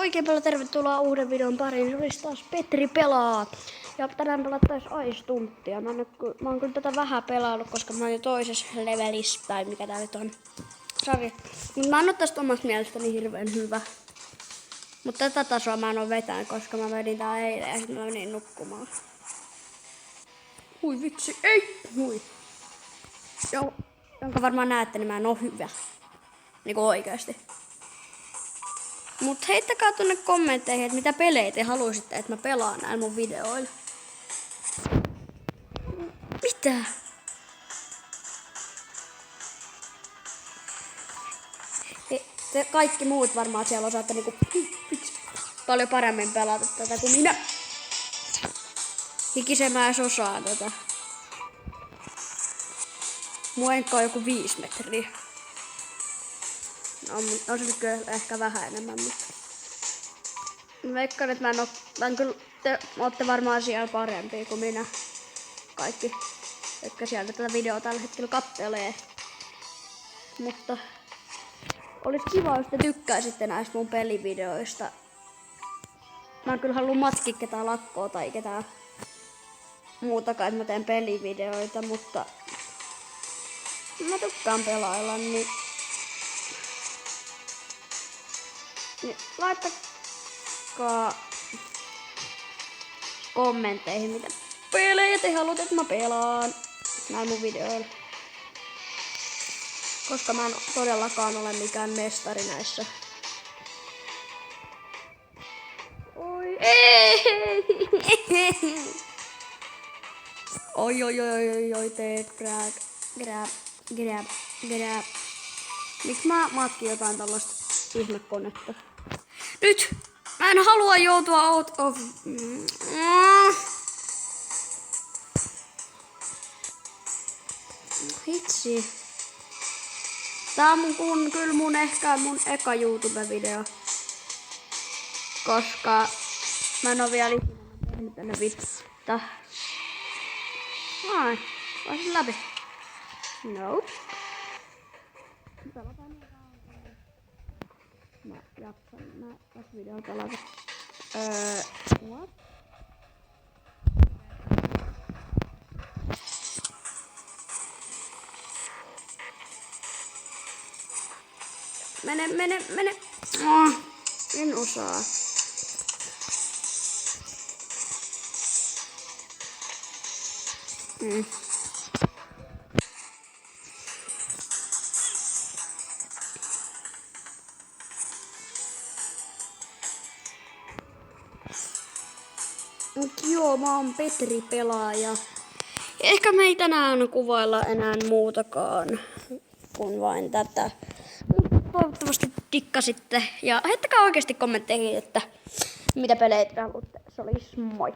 oikein paljon tervetuloa uuden videon pariin. Se olisi taas Petri pelaa. Ja tänään pelattaisiin Ice Stunttia. Mä oon kyllä tätä vähän pelaillut, koska mä oon jo toisessa levelissä, tai mikä tää nyt on. Sori. Mut mä en oo tästä omasta mielestäni hirveän hyvä. Mutta tätä tasoa mä en oo vetänyt, koska mä vedin tää eilen ja sit mä menin nukkumaan. Hui vitsi, ei! Hui. Jonka varmaan näette, niin mä en oo hyvä. Niinku oikeesti. Mut heittäkää tuonne kommentteihin, että mitä pelejä te haluaisitte, että mä pelaan näillä mun videoilla. Mitä? Te kaikki muut varmaan siellä osaatte niinku paljon paremmin pelata tätä kuin minä. Hikisen mä edes osaan tätä. Mun enkka on joku 5 metriä. On se kyllä ehkä vähän enemmän, mutta mä veikkaan, että te ootte varmaan siellä parempia kuin minä. Kaikki, jotka sieltä tätä videoa tällä hetkellä kattelee. Mutta olisi kiva, jos te tykkäisitte näistä mun pelivideoista. Mä en kyllä halua matkia ketään lakkoa tai ketään muutakaan, että mä teen pelivideoita, mutta mä tykkään pelailla, niin laittakaa kommentteihin, mitä pelejä te haluatte, että mä pelaan näin mun videoilla. Koska mä en todellakaan ole mikään mestari näissä. Oi, ei! Oi, teet grab. Miksi mä matkin jotain tällaista ihmekonetta? Nyt! Mä en halua joutua out of... Hitsi. Tää on kyllä mun eka YouTube-video. Koska mä en oo vielä ikinä tehnyt tänne vitsta. Ai, pääsin läpi. No. Mä tässä videolla pelata. What? Mene. Oh, en osaa. Joo, mä oon Petri pelaaja. Ehkä me ei tänään kuvailla enää muutakaan kuin vain tätä. Toivottavasti dikkasitte ja heittäkää oikeasti kommentteihin, että mitä pelejä te haluatte. Se olisi moi!